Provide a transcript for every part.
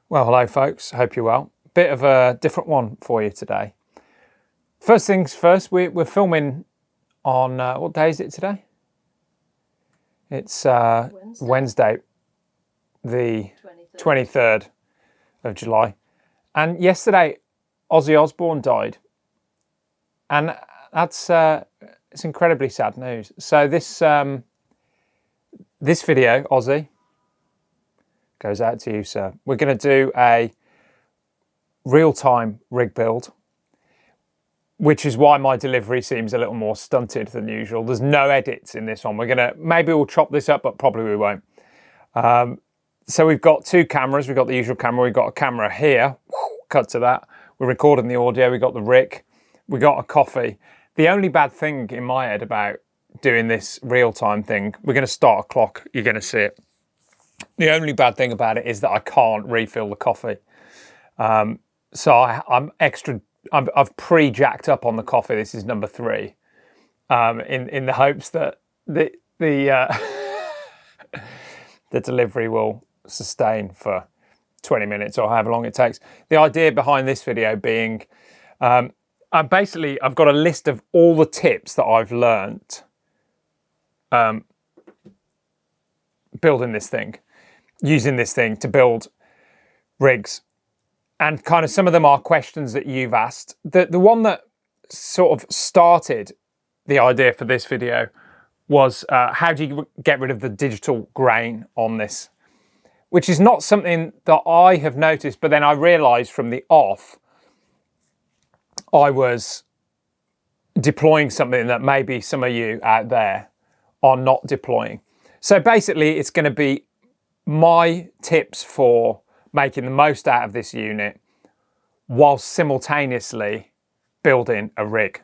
Well, hello folks, hope you're well. Bit of a different one for you today. First things first, we're filming on, what day is it today? It's Wednesday, the 23rd of July. And yesterday, Ozzy Osbourne died. And that's, it's incredibly sad news. So this video, Ozzy, goes out to you, sir. We're going to do a real-time rig build, which is why my delivery seems a little more stunted than usual. There's no edits in this one. Maybe we'll chop this up, but probably we won't. So we've got two cameras. We've got the usual camera. We've got a camera here. Cut to that. We're recording the audio. We've got the Rick. We got a coffee. The only bad thing in my head about doing this real-time thing, we're going to start a clock. You're going to see it. The only bad thing about it is that I can't refill the coffee. So I've pre-jacked up on the coffee. This is number 3, in the hopes that the delivery will sustain for 20 minutes or however long it takes. The idea behind this video being, I've got a list of all the tips that I've learnt building this thing, using this thing to build rigs. And kind of some of them are questions that you've asked. The one that sort of started the idea for this video was how do you get rid of the digital grain on this? Which is not something that I have noticed, but then I realised from the off, I was deploying something that maybe some of you out there are not deploying. So basically, it's going to be my tips for making the most out of this unit while simultaneously building a rig.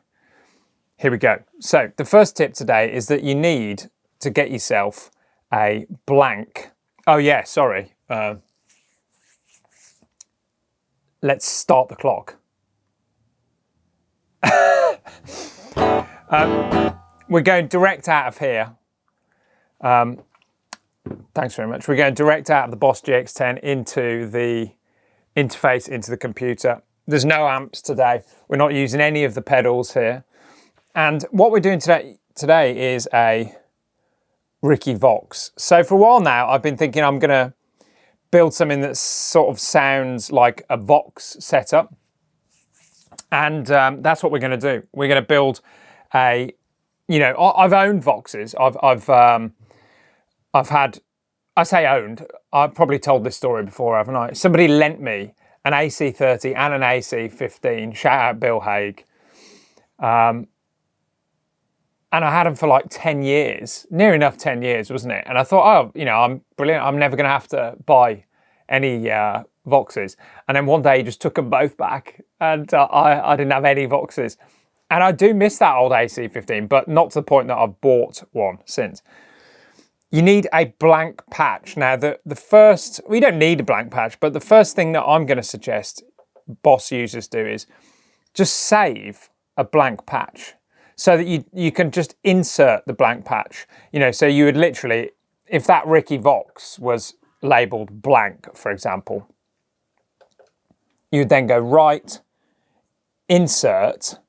Here we go. So the first tip today is that you need to get yourself a blank. Oh yeah, sorry. Let's start the clock. We're going direct out of here. Thanks very much. We're going direct out of the Boss GX-10 into the interface, into the computer. There's no amps today. We're not using any of the pedals here. And what we're doing today is a Ricky Vox. So for a while now, I've been thinking I'm going to build something that sort of sounds like a Vox setup. And that's what we're going to do. We're going to build a, I've owned Voxes. I've had, I say owned, I've probably told this story before, haven't I? Somebody lent me an AC30 and an AC15, shout out Bill Haig. And I had them for like 10 years, near enough 10 years, wasn't it? And I thought, I'm brilliant. I'm never going to have to buy any Voxes. And then one day he just took them both back and I didn't have any Voxes. And I do miss that old AC15, but not to the point that I've bought one since. You need a blank patch. Now, we don't need a blank patch, but the first thing that I'm going to suggest Boss users do is just save a blank patch so that you can just insert the blank patch. So you would literally, if that Ricky Vox was labeled blank, for example, you would then go right, insert,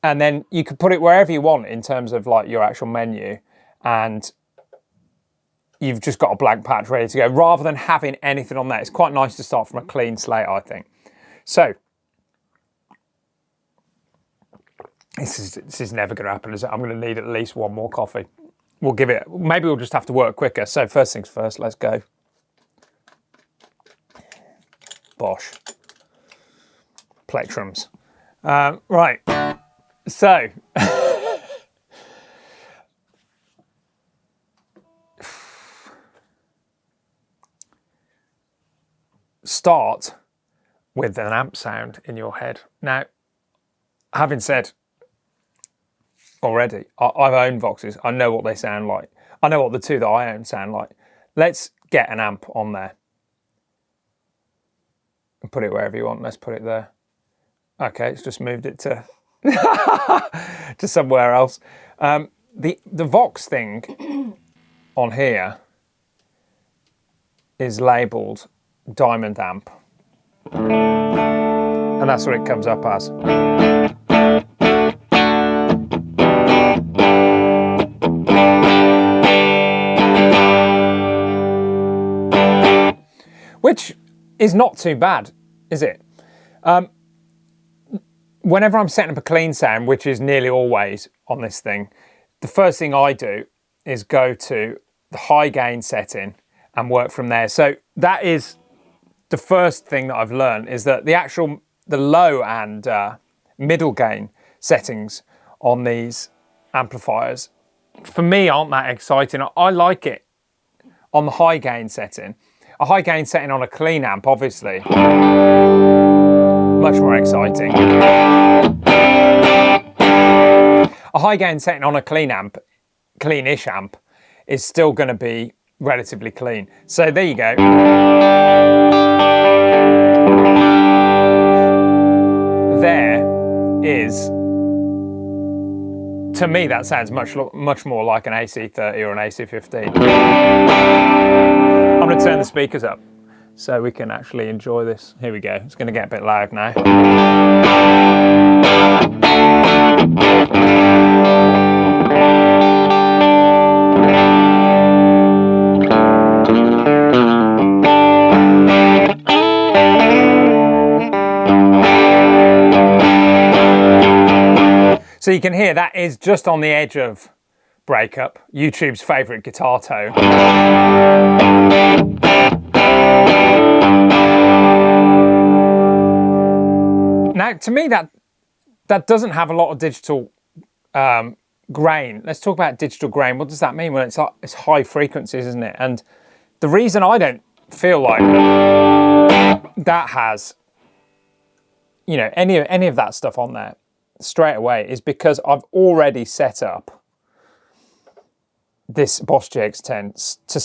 and then you could put it wherever you want in terms of like your actual menu, and you've just got a blank patch ready to go, rather than having anything on there. It's quite nice to start from a clean slate, I think. So, this is never going to happen, is it? I'm going to need at least one more coffee. Maybe we'll just have to work quicker. So first things first, let's go. Bosh. Plectrums. Right, so. Start with an amp sound in your head. Now, having said already, I've owned Voxes. I know what they sound like. I know what the two that I own sound like. Let's get an amp on there. And put it wherever you want. Let's put it there. Okay, it's just moved it to to somewhere else. The Vox thing on here is labelled diamond amp. And that's what it comes up as. Which is not too bad, is it? Whenever I'm setting up a clean sound, which is nearly always on this thing, the first thing I do is go to the high gain setting and work from there. So that is the first thing that I've learned, is that the low and middle gain settings on these amplifiers, for me, aren't that exciting. I like it on the high gain setting. A high gain setting on a clean amp, obviously, much more exciting. A high gain setting on a clean amp, cleanish amp, is still going to be relatively clean. So there you go. There is, to me, that sounds much more like an AC30 or an AC15. I'm going to turn the speakers up so we can actually enjoy this. Here we go. It's going to get a bit loud now. So you can hear that is just on the edge of breakup, YouTube's favourite guitar tone. Now, to me, that doesn't have a lot of digital grain. Let's talk about digital grain. What does that mean? Well, it's high frequencies, isn't it? And the reason I don't feel like that has, any of that stuff on there straight away is because I've already set up this Boss GX-10 to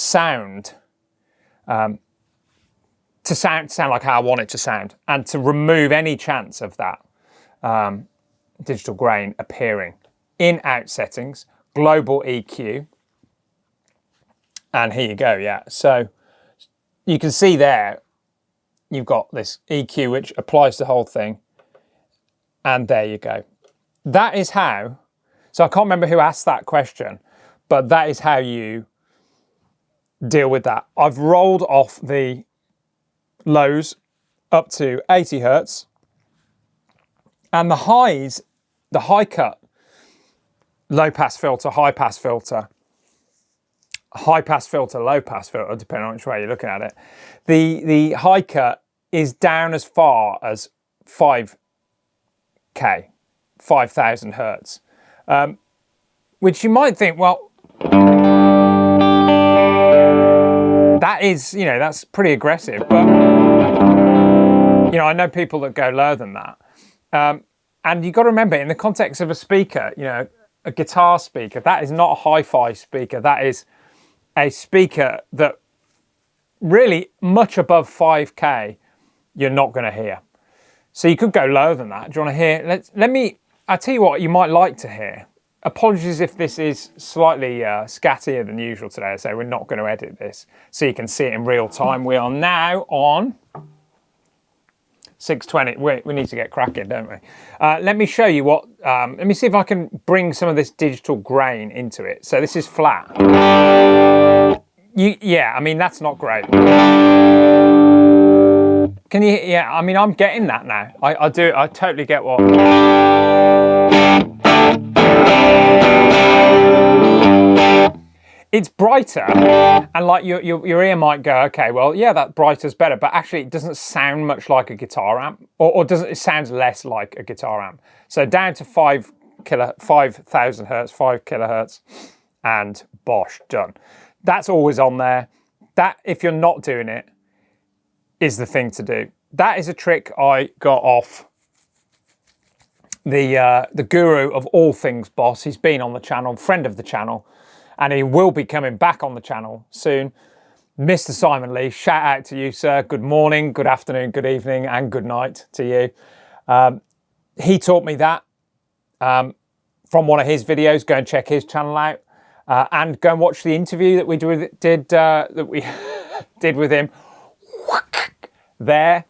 sound like how I want it to sound, and to remove any chance of that digital grain appearing. In-out settings, global EQ, and here you go. Yeah, so you can see there you've got this EQ which applies to the whole thing, and there you go. That is how, so I can't remember who asked that question, but that is how you deal with that. I've rolled off the lows up to 80 hertz, and the highs, the high cut, low pass filter, high pass filter, high pass filter, low pass filter, depending on which way you're looking at it. The high cut is down as far as 5K, 5,000 hertz, which you might think, well, that is, that's pretty aggressive, but I know people that go lower than that. And you've got to remember, in the context of a speaker, a guitar speaker, that is not a hi-fi speaker. That is a speaker that really much above 5K, you're not going to hear. So you could go lower than that. Do you want to hear? I'll tell you what you might like to hear. Apologies if this is slightly scattier than usual today. So we're not going to edit this so you can see it in real time. We are now on 620. We need to get cracking, don't we? Let me show you what, let me see if I can bring some of this digital grain into it. So this is flat. Yeah, I mean, that's not great. Can you, yeah, I mean, I'm getting that now. I totally get what. It's brighter, and like your ear might go, okay, well, yeah, that brighter's better, but actually it doesn't sound much like a guitar amp, or doesn't, it sounds less like a guitar amp. So down to 5,000 hertz, 5 kilohertz, and bosh, done. That's always on there. That, if you're not doing it, is the thing to do. That is a trick I got off the guru of all things Boss. He's been on the channel, friend of the channel, and he will be coming back on the channel soon. Mr. Simon Lee, shout out to you, sir. Good morning, good afternoon, good evening, and good night to you. He taught me that from one of his videos. Go and check his channel out, and go and watch the interview that we did with him. there.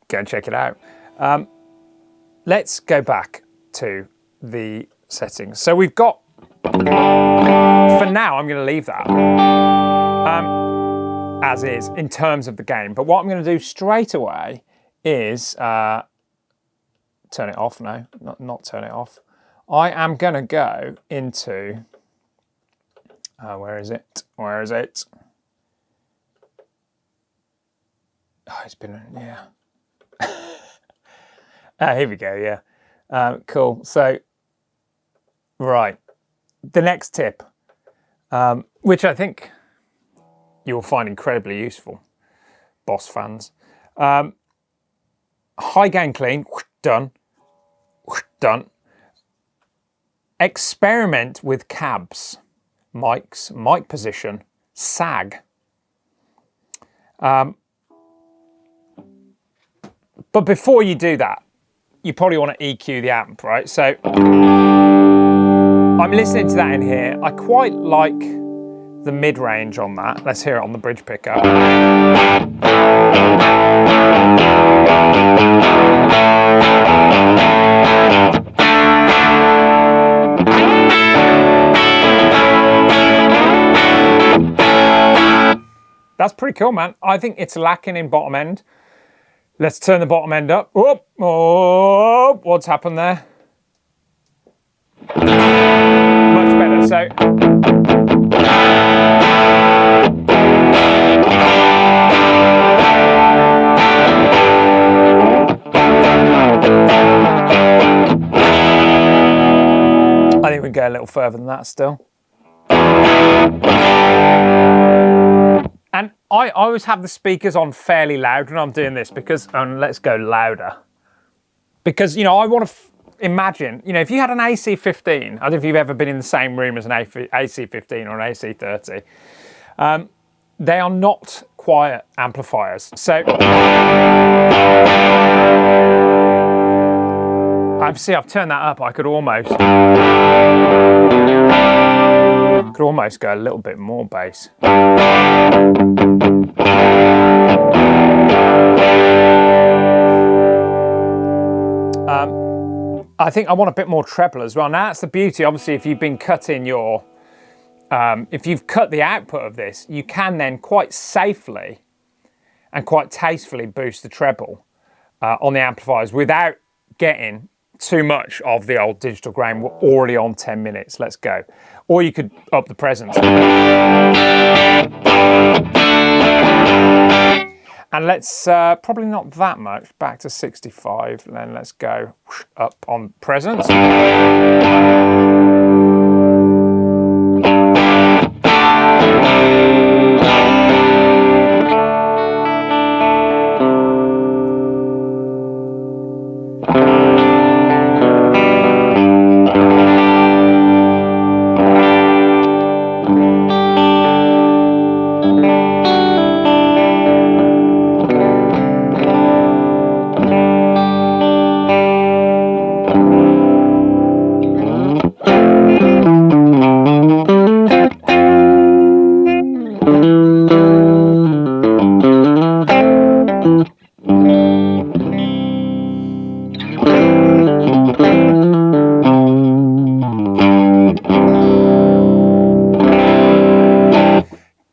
Go and check it out. Let's go back to the settings. So we've got, for now, I'm going to leave that as is in terms of the game. But what I'm going to do straight away is turn it off. No, not turn it off. I am going to go into, where is it? Where is it? Oh, it's been, yeah. Here we go, yeah. Cool. So, right. The next tip, which I think you'll find incredibly useful, Boss fans. High gain clean, done, done. Experiment with cabs, mics, mic position, sag. But before you do that, you probably want to EQ the amp, right? So I'm listening to that in here. I quite like the mid-range on that. Let's hear it on the bridge pickup. That's pretty cool, man. I think it's lacking in bottom end. Let's turn the bottom end up. Whoop. Oh, what's happened there? Much better. So I think we can go a little further than that still. And I always have the speakers on fairly loud when I'm doing this because, let's go louder. Because, you know, I want to imagine, you know, if you had an AC15, I don't know if you've ever been in the same room as an AC15 or an AC30, they are not quiet amplifiers. So, obviously I've turned that up, I could almost go a little bit more bass. I think I want a bit more treble as well. Now that's the beauty, obviously, if you've been cutting your, if you've cut the output of this, you can then quite safely and quite tastefully boost the treble on the amplifiers without getting too much of the old digital grain. We're already on 10 minutes, let's go. Or you could up the presence. And let's, probably not that much, back to 65, and then let's go up on presence.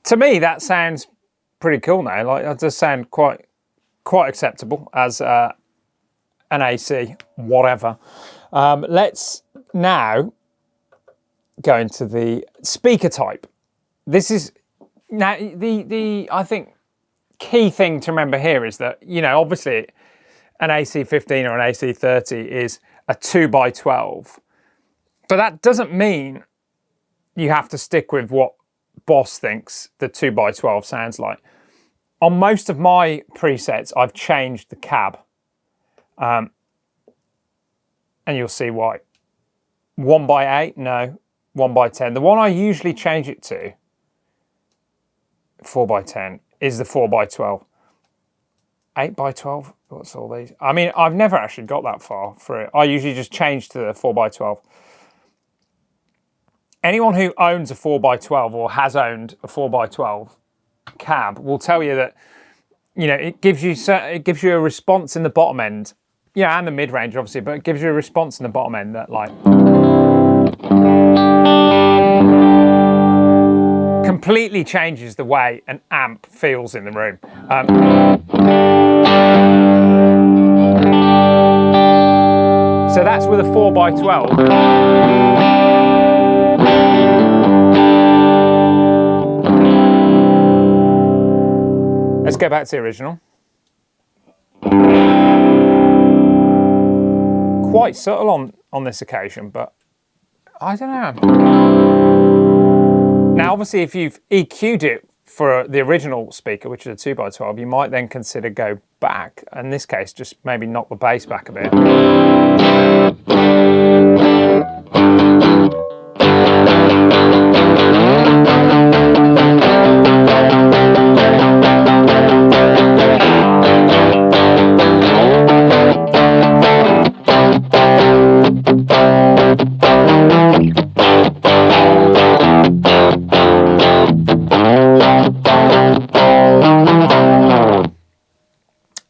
To me, that sounds pretty cool now. Like, that does sound quite acceptable as an AC, whatever. Let's now go into the speaker type. This is now the I think key thing to remember here is that, you know, obviously an AC15 or an AC30 is a 2x12, but that doesn't mean you have to stick with what Boss thinks the 2x12 sounds like. On most of my presets, I've changed the cab, and you'll see why. 1x8, no, 1x10. The one I usually change it to, 4x10, is the 4x12. 8x12, what's all these? I mean, I've never actually got that far for it. I usually just change to the 4x12. Anyone who owns a 4x12 or has owned a 4x12 cab will tell you that, you know, it gives you a response in the bottom end, yeah, and the mid range obviously, but it gives you a response in the bottom end that like completely changes the way an amp feels in the room. So that's with a 4x12. Let's go back to the original. Quite subtle on this occasion, but I don't know. Now, obviously, if you've EQ'd it for the original speaker, which is a 2x12, you might then consider go back. In this case, just maybe knock the bass back a bit.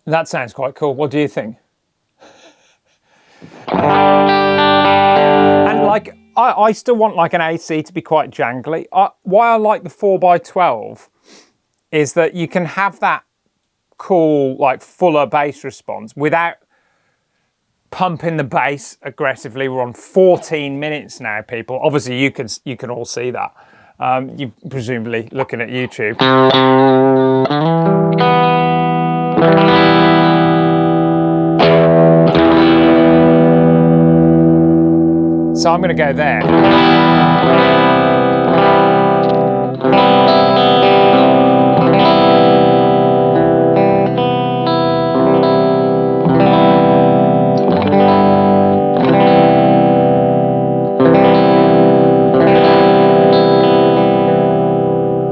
That sounds quite cool. What do you think? And like, I still want like an AC to be quite jangly. Why I like the 4x12 is that you can have that cool, like fuller bass response without pumping the bass aggressively. We're on 14 minutes now, people. Obviously, you can all see that. You presumably looking at YouTube. So I'm going to go there.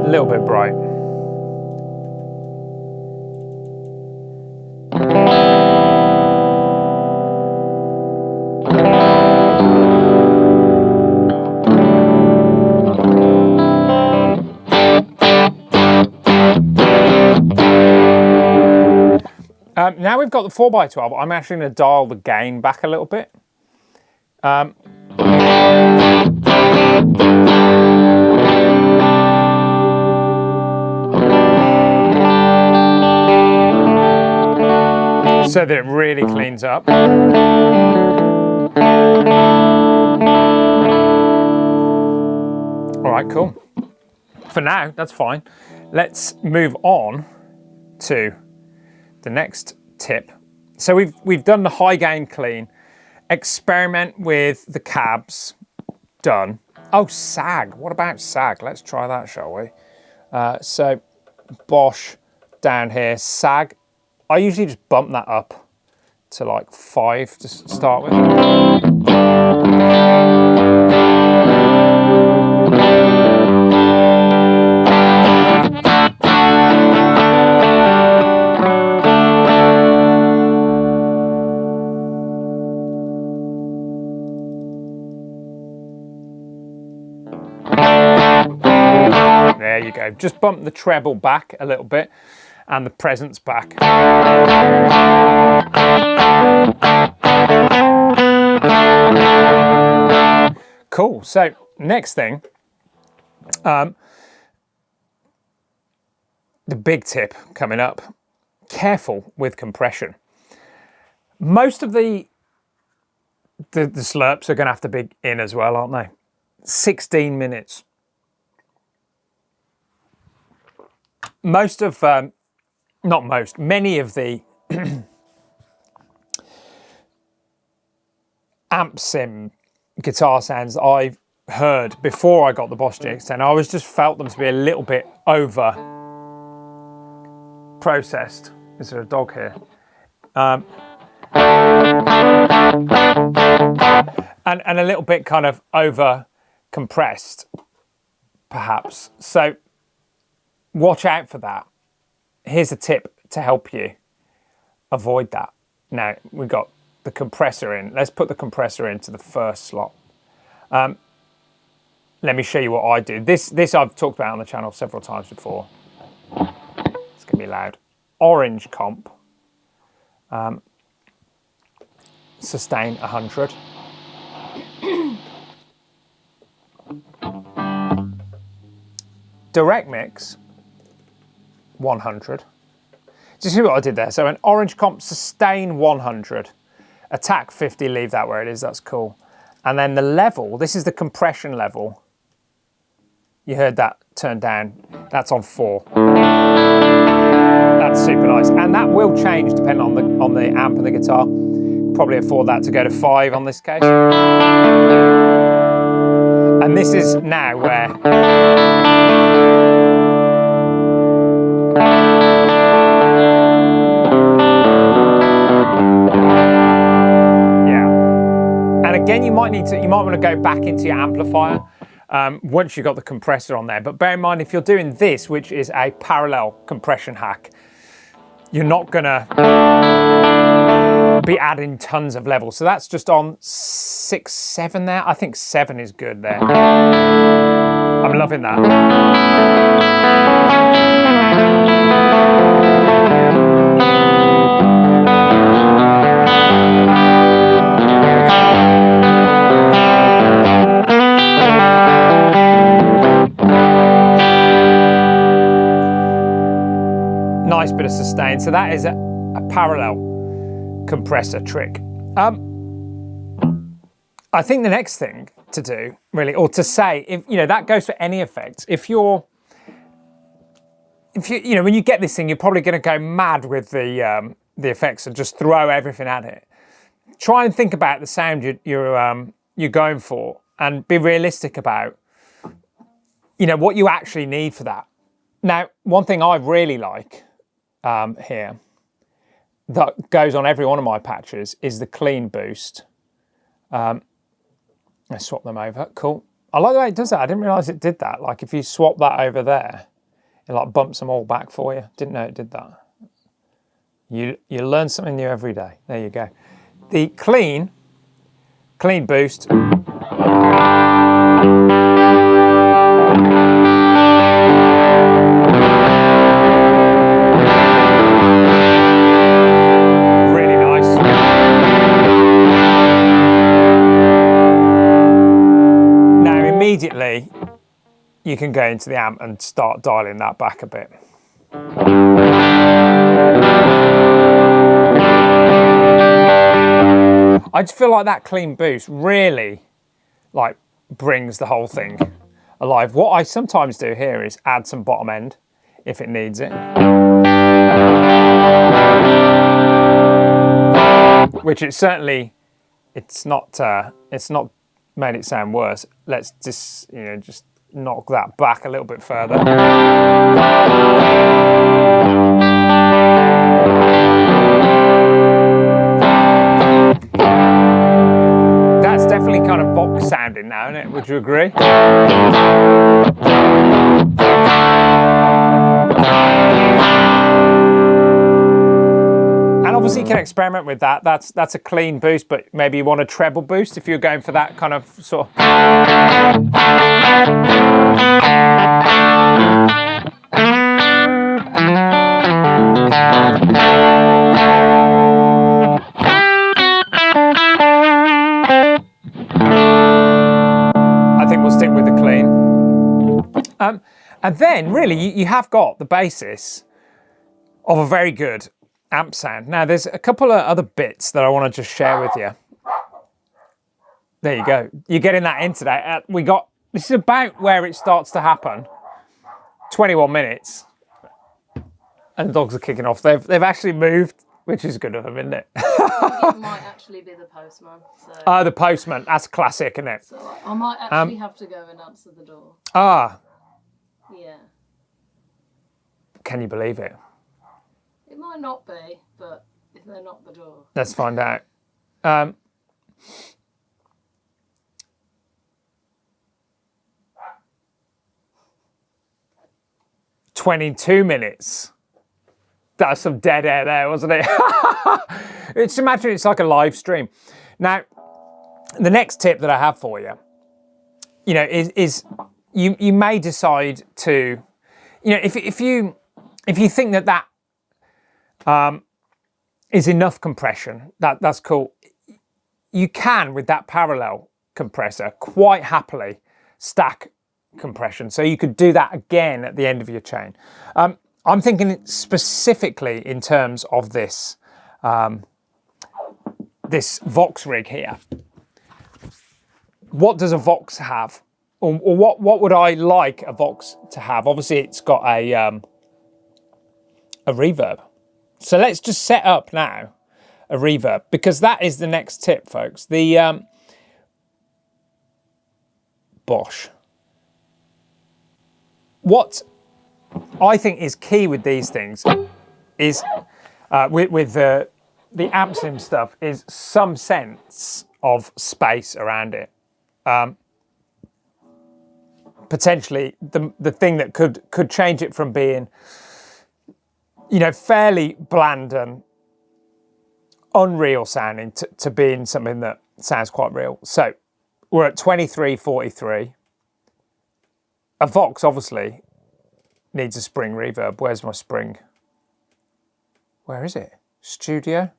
A little bit bright. Now we've got the 4x12, I'm actually going to dial the gain back a little bit. So that it really cleans up. All right, cool. For now, that's fine. Let's move on to the next tip. So we've done the high gain clean, experiment with the cabs, done. Oh, sag, what about sag? Let's try that, shall we? So Bosch down here, sag. I usually just bump that up to like 5 to start with. There you go. Just bump the treble back a little bit and the presence back. Cool. So next thing, the big tip coming up, careful with compression. Most of the slurps are going to have to be in as well, aren't they? 16 minutes. Many of the amp sim guitar sounds I've heard before I got the Boss GX-10, I always just felt them to be a little bit over processed. Is there a dog here? And a little bit kind of over compressed, perhaps. So watch out for that. Here's a tip to help you avoid that. Now we've got the compressor in. Let's put the compressor into the first slot. Let me show you what I do. This I've talked about on the channel several times before. It's gonna be loud. orange comp, sustain 100. Direct mix 100. Do you see what I did there? So an orange comp, sustain 100, attack 50, leave that where it is, that's cool. And then the level, this is the compression level. You heard that turn down, that's on 4. That's super nice. And that will change depending on the amp and the guitar. Probably afford that to go to 5 on this case. And this is now where again, you might want to go back into your amplifier once you've got the compressor on there. But bear in mind, if you're doing this, which is a parallel compression hack, you're not gonna be adding tons of levels. So that's just on 6, 7 there. I think 7 is good there. I'm loving that. Nice bit of sustain. So that is a parallel compressor trick. I think the next thing to do, really, or to say, if you know, that goes for any effect. If you when you get this thing, you're probably going to go mad with the effects and just throw everything at it. Try and think about the sound you're going for, and be realistic about, you know, what you actually need for that. Now, one thing I really like here that goes on every one of my patches is the clean boost. Let's swap them over. Cool. I like the way it does that. I didn't realise it did that. Like if you swap that over there, it like bumps them all back for you. Didn't know it did that. You learn something new every day. There you go. The clean boost. Immediately, you can go into the amp and start dialing that back a bit. I just feel like that clean boost really like brings the whole thing alive. What I sometimes do here is add some bottom end if it needs it. Which it's not made it sound worse. Let's just knock that back a little bit further. That's definitely kind of Vox sounding now, isn't it? Would you agree? Obviously, you can experiment with that. That's a clean boost, but maybe you want a treble boost if you're going for that kind of sort of. I think we'll stick with the clean. And then, really, you have got the basis of a very good amp sound. Now there's a couple of other bits that I want to just share with you. There you go. You're getting that in today. This is about where it starts to happen. 21 minutes. And the dogs are kicking off. They've actually moved, which is good of them, isn't it? It might actually be the postman. So. Oh, the postman. That's classic, isn't it? So I might actually have to go and answer the door. Ah. Yeah. Can you believe it? It might not be, but if they're not the door. Let's find out. 22 minutes. That's some dead air there, wasn't it? Just imagine it's like a live stream. Now, the next tip that I have for you, you know, is you may decide to, you know, if you think that is enough compression. That's cool. You can, with that parallel compressor, quite happily stack compression. So you could do that again at the end of your chain. I'm thinking specifically in terms of this, this Vox rig here. What does a Vox have? Or what would I like a Vox to have? Obviously, it's got a reverb. So let's just set up now a reverb, because that is the next tip, folks. The Bosch. What I think is key with these things is, with the amps and stuff, is some sense of space around it. Potentially the thing that could change it from being, you know, fairly bland and unreal sounding to being something that sounds quite real. So we're at 2343. A Vox obviously needs a spring reverb. Where's my spring? Where is it? Studio?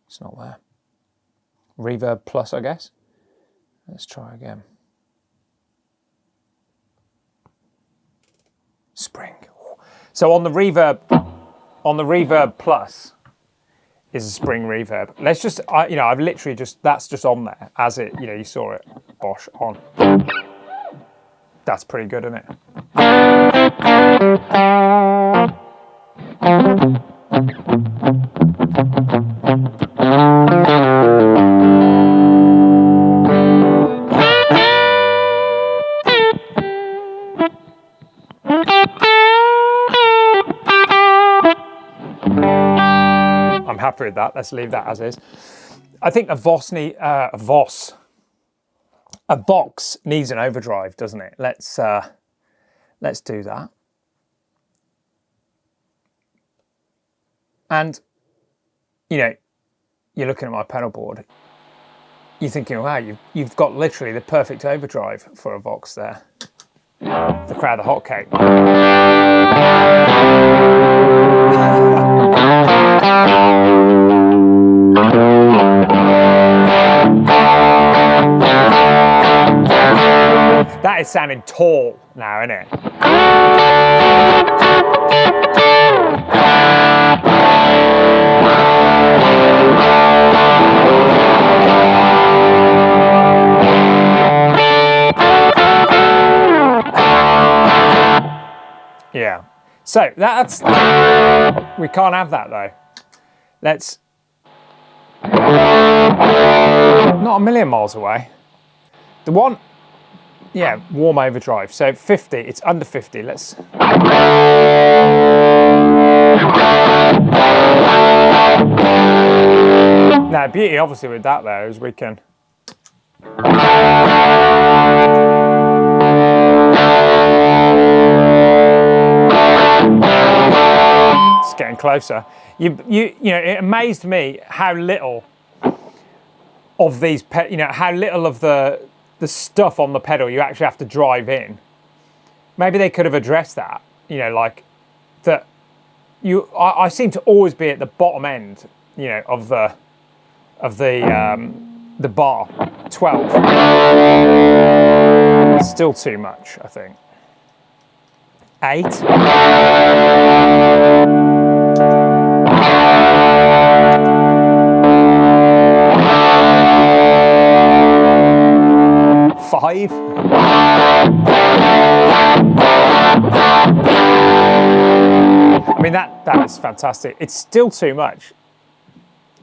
It's not there. Reverb plus, I guess. Let's try again. Spring. So on the reverb plus is a spring reverb. Let's just, you know, I've literally just, that's just on there as it, you know, you saw it, Bosch on. That's pretty good, isn't it? I'm happy with that. Let's leave that as is. I think a Vox needs an overdrive, doesn't it? Let's do that. And you know, you're looking at my pedal board. You're thinking, wow, you've got literally the perfect overdrive for a Vox there. The Crowther hotcake. That is sounding tall now, isn't it? Yeah. So that's, we can't have that though. Let's, not a million miles away. The one, yeah, warm overdrive. So 50, it's under 50. Let's. Now, beauty obviously with that though is we can. It's getting closer. You know, it amazed me how little of these, you know, how little of the stuff on the pedal you actually have to drive in. Maybe they could have addressed that, you know, like that. I seem to always be at the bottom end, you know, of the bar. 12. Still too much, I think. 8. Five. I mean, that is fantastic. It's still too much.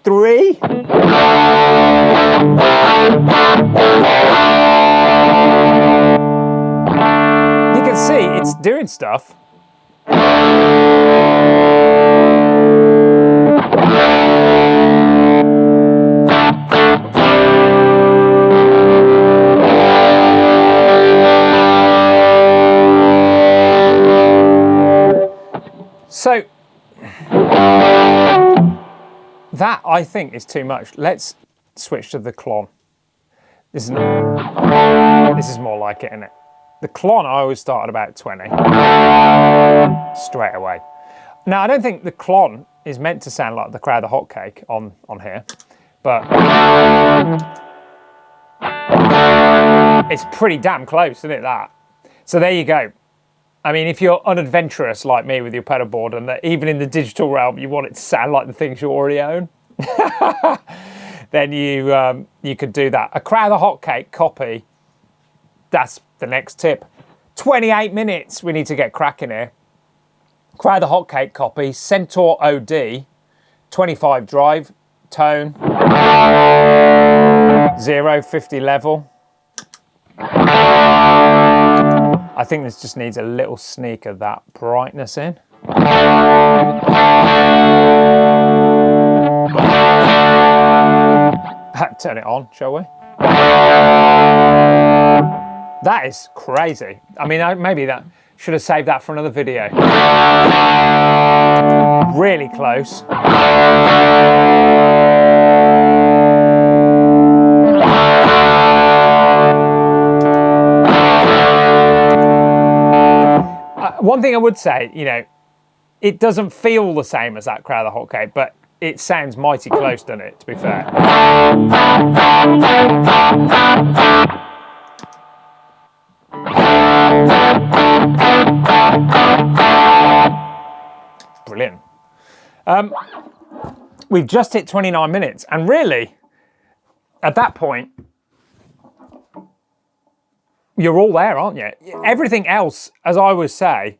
3. You can see it's doing stuff. So that I think is too much. Let's switch to the clon. This is more like it, isn't it? The Klon, I always start at about 20, straight away. Now, I don't think the Klon is meant to sound like the Crowther hotcake on here, but it's pretty damn close, isn't it, that? So there you go. I mean, if you're unadventurous like me with your pedal board, and that even in the digital realm you want it to sound like the things you already own, then you could do that. A Crowther hotcake copy, that's the next tip. 28 minutes, we need to get cracking here. Crowther hotcake copy, Centaur OD, 25 drive, tone, 0, 50 level. I think this just needs a little sneak of that brightness in. Turn it on, shall we? That is crazy. I mean, maybe that should have saved that for another video. Really close. One thing I would say, you know, it doesn't feel the same as that Crowther hotcake, but it sounds mighty close, doesn't it, to be fair? Brilliant. We've just hit 29 minutes, and really, at that point, you're all there, aren't you? Everything else, as I would say,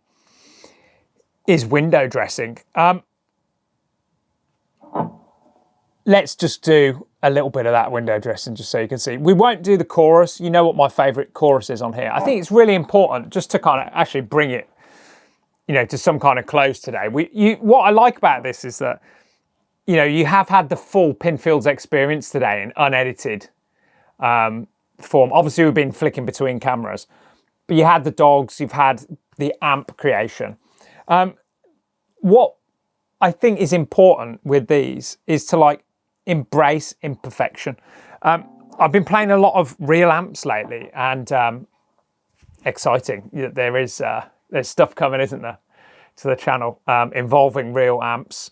is window dressing. Let's just do a little bit of that window dressing just so you can see. We won't do the chorus. You know what my favourite chorus is on here. I think it's really important just to kind of actually bring it, you know, to some kind of close today. What I like about this is that, you know, you have had the full Pinfields experience today in unedited form. Obviously, we've been flicking between cameras, but you had the dogs, you've had the amp creation. What I think is important with these is to like embrace imperfection. I've been playing a lot of real amps lately, and exciting. There's stuff coming, isn't there, to the channel involving real amps,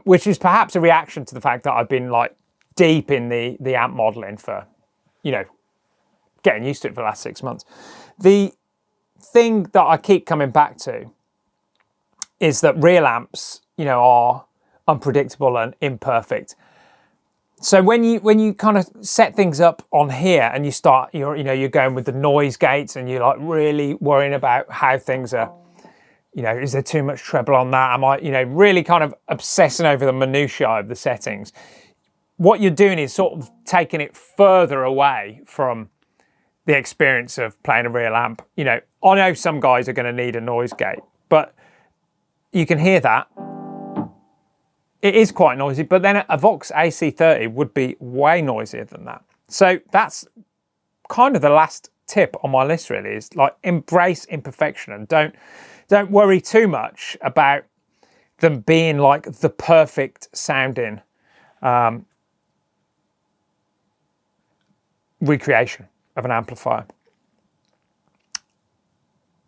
which is perhaps a reaction to the fact that I've been like deep in the amp modeling for, you know, getting used to it for the last 6 months. The thing that I keep coming back to is that real amps, you know, are unpredictable and imperfect. So when you kind of set things up on here and you start, you're going with the noise gates and you're like really worrying about how things are, you know, is there too much treble on that? Am I, you know, really kind of obsessing over the minutiae of the settings. What you're doing is sort of taking it further away from the experience of playing a real amp. You know, I know some guys are going to need a noise gate, but you can hear that. It is quite noisy, but then a Vox AC30 would be way noisier than that. So that's kind of the last tip on my list, really, is like embrace imperfection and don't worry too much about them being like the perfect sounding recreation of an amplifier.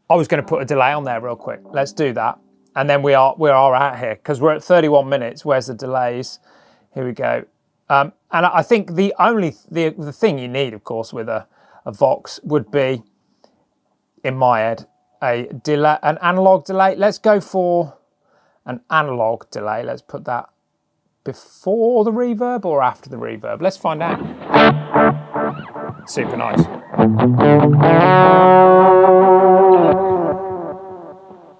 I was going to put a delay on there real quick. Let's do that. And then we are out here because we're at 31 minutes. Where's the delays? Here we go. And I think the thing you need, of course, with a Vox would be, in my head, an analog delay. Let's go for an analog delay. Let's put that before the reverb or after the reverb. Let's find out. Super nice.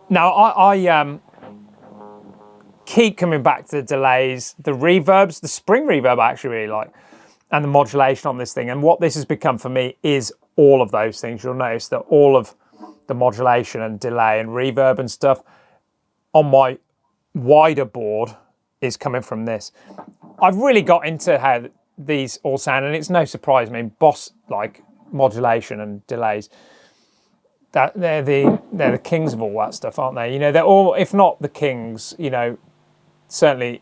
Now, I keep coming back to the delays, the reverbs, the spring reverb I actually really like, and the modulation on this thing. And what this has become for me is all of those things. You'll notice that all of the modulation and delay and reverb and stuff on my wider board is coming from this. I've really got into how these all sound, and it's no surprise. I mean, Boss like modulation and delays. That they're the kings of all that stuff, aren't they? You know, they're all, if not the kings, you know, certainly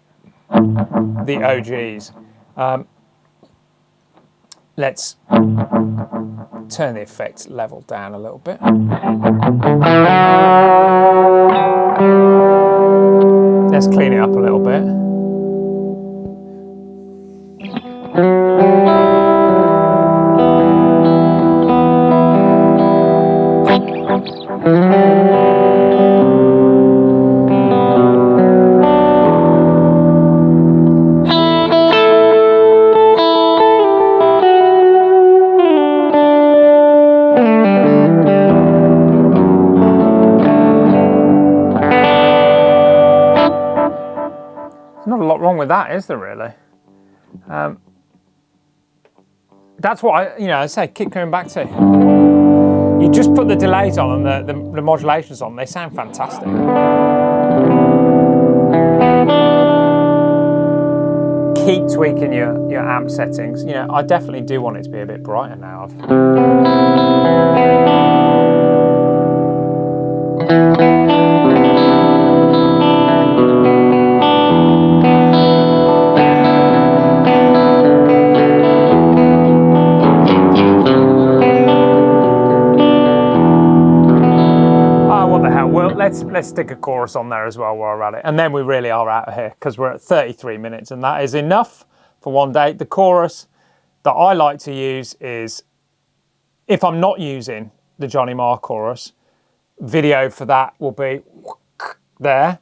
the OGs. Let's turn the effect level down a little bit. Let's clean it up a little bit. Not a lot wrong with that, is there really? That's what I say, keep coming back to. You just put the delays on and the modulations on, they sound fantastic. Keep tweaking your amp settings. I definitely do want it to be a bit brighter now. Let's stick a chorus on there as well while we're at it. And then we really are out of here because we're at 33 minutes and that is enough for one day. The chorus that I like to use is, if I'm not using the Johnny Marr chorus, video for that will be there.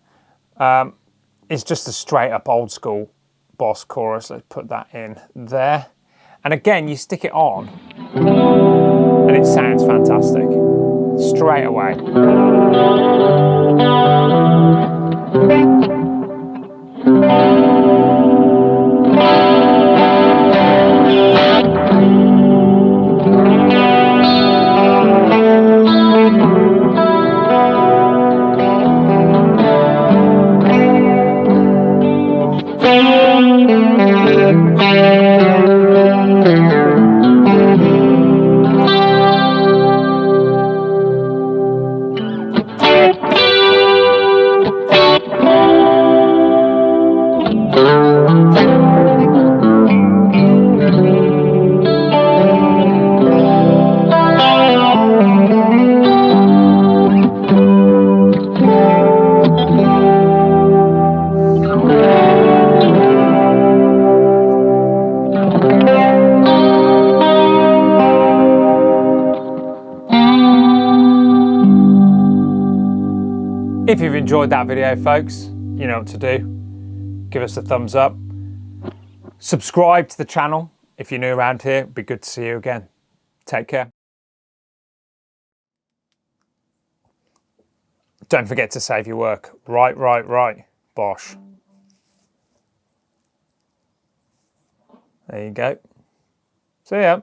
It's just a straight up old school Boss chorus. Let's put that in there. And again, you stick it on and it sounds fantastic straight away. If you've enjoyed that video, folks, you know what to do. Give us a thumbs up. Subscribe to the channel if you're new around here. It'd be good to see you again. Take care. Don't forget to save your work. Right, Bosch. There you go. See ya.